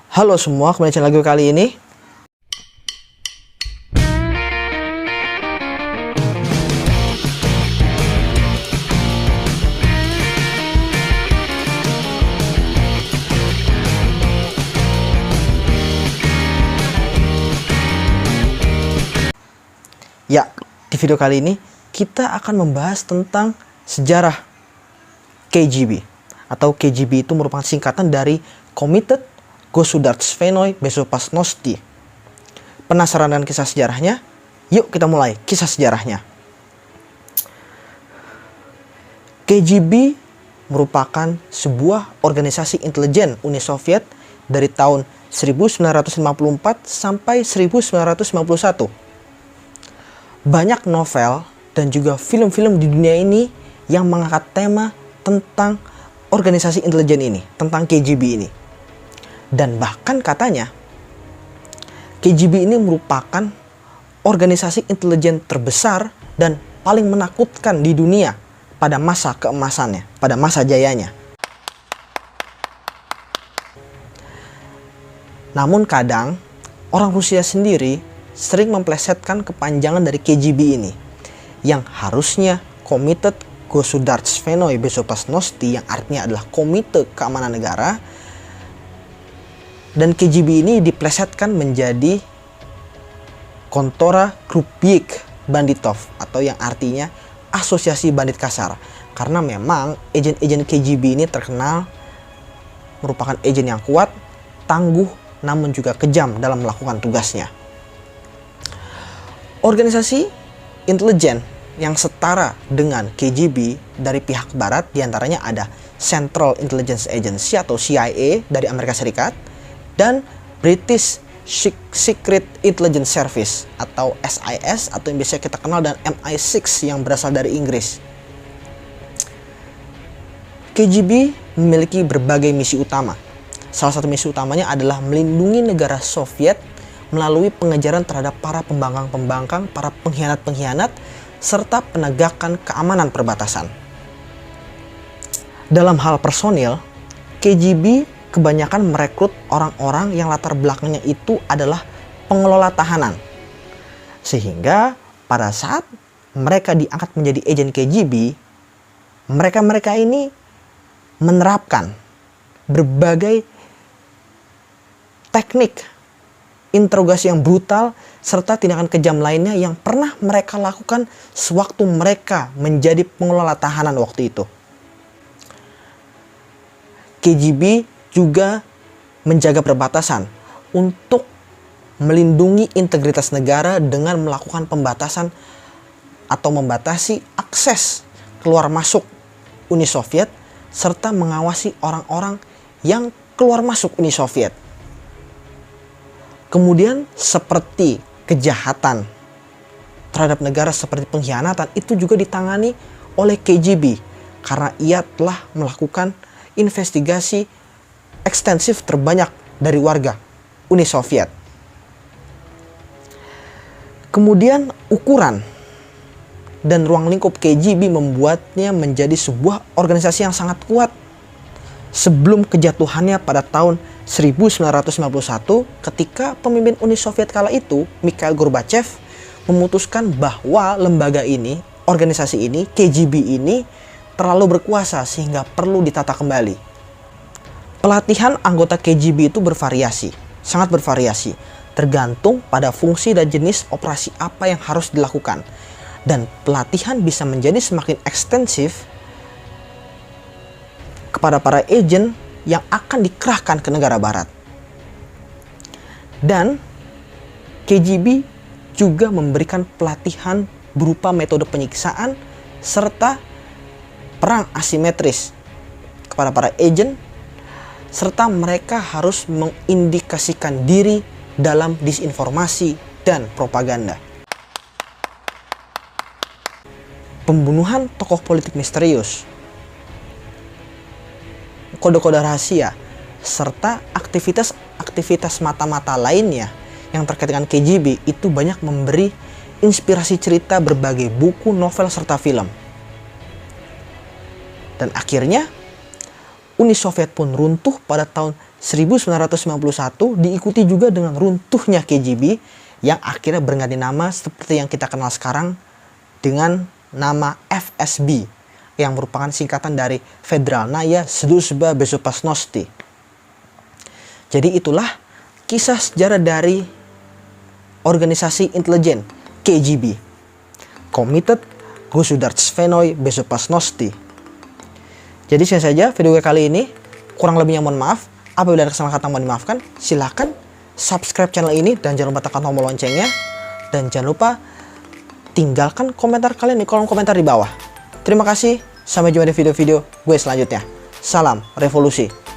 Halo semua, kembali channel gue kali ini. Ya, di video kali ini kita akan membahas tentang sejarah KGB. Atau KGB itu merupakan singkatan dari Committed Государственной Безопасности. Penasaran dengan kisah sejarahnya? Yuk kita mulai kisah sejarahnya. KGB merupakan sebuah organisasi intelijen Uni Soviet dari tahun 1954 sampai 1991. Banyak novel dan juga film-film di dunia ini yang mengangkat tema tentang organisasi intelijen ini, tentang KGB ini. Dan bahkan katanya KGB ini merupakan organisasi intelijen terbesar dan paling menakutkan di dunia pada masa keemasannya, pada masa jayanya. Namun kadang orang Rusia sendiri sering memplesetkan kepanjangan dari KGB ini yang harusnya Committed Государственной Безопасности, yang artinya adalah Komite Keamanan Negara, dan KGB ini diplesetkan menjadi Kontora Grupyik Banditov, atau yang artinya Asosiasi Bandit Kasar, karena memang agen-agen KGB ini terkenal merupakan agen yang kuat, tangguh, namun juga kejam dalam melakukan tugasnya. Organisasi intelijen yang setara dengan KGB dari pihak barat diantaranya ada Central Intelligence Agency atau CIA dari Amerika Serikat dan British Secret Intelligence Service atau SIS, atau yang biasa kita kenal dengan MI6 yang berasal dari Inggris. KGB memiliki berbagai misi utama. Salah satu misi utamanya adalah melindungi negara Soviet melalui pengejaran terhadap para pembangkang-pembangkang, para pengkhianat-pengkhianat, serta penegakan keamanan perbatasan. Dalam hal personil, KGB kebanyakan merekrut orang-orang yang latar belakangnya itu adalah pengelola tahanan. Sehingga pada saat mereka diangkat menjadi agen KGB, mereka-mereka ini menerapkan berbagai teknik interogasi yang brutal serta tindakan kejam lainnya yang pernah mereka lakukan sewaktu mereka menjadi pengelola tahanan waktu itu. KGB juga menjaga perbatasan untuk melindungi integritas negara dengan melakukan pembatasan atau membatasi akses keluar masuk Uni Soviet serta mengawasi orang-orang yang keluar masuk Uni Soviet. Kemudian seperti kejahatan terhadap negara seperti pengkhianatan itu juga ditangani oleh KGB karena ia telah melakukan investigasi ekstensif terbanyak dari warga Uni Soviet. Kemudian ukuran dan ruang lingkup KGB membuatnya menjadi sebuah organisasi yang sangat kuat. Sebelum kejatuhannya pada tahun 1991, ketika pemimpin Uni Soviet kala itu, Mikhail Gorbachev, memutuskan bahwa lembaga ini, organisasi ini, KGB ini, terlalu berkuasa sehingga perlu ditata kembali. Pelatihan anggota KGB itu bervariasi, sangat bervariasi, tergantung pada fungsi dan jenis operasi apa yang harus dilakukan. Dan pelatihan bisa menjadi semakin ekstensif kepada para agen yang akan dikerahkan ke negara barat. Dan KGB juga memberikan pelatihan berupa metode penyiksaan serta perang asimetris kepada para agen, serta mereka harus mengindikasikan diri dalam disinformasi dan propaganda. Pembunuhan tokoh politik misterius, kode-kode rahasia, serta aktivitas mata-mata lainnya yang terkait dengan KGB itu banyak memberi inspirasi cerita berbagai buku, novel, serta film. Dan akhirnya Uni Soviet pun runtuh pada tahun 1991 diikuti juga dengan runtuhnya KGB yang akhirnya berganti nama seperti yang kita kenal sekarang dengan nama FSB yang merupakan singkatan dari Federalnaya Sluzhba Bezopasnosti. Jadi itulah kisah sejarah dari organisasi intelijen KGB, Komitet Государственной Безопасности. Jadi sekian saja video gue kali ini. Kurang lebihnya mohon maaf. Apabila ada kesalahan kata mohon dimaafkan. Silahkan subscribe channel ini dan jangan lupa tekan tombol loncengnya. Dan jangan lupa tinggalkan komentar kalian di kolom komentar di bawah. Terima kasih. Sampai jumpa di video-video gue selanjutnya. Salam revolusi.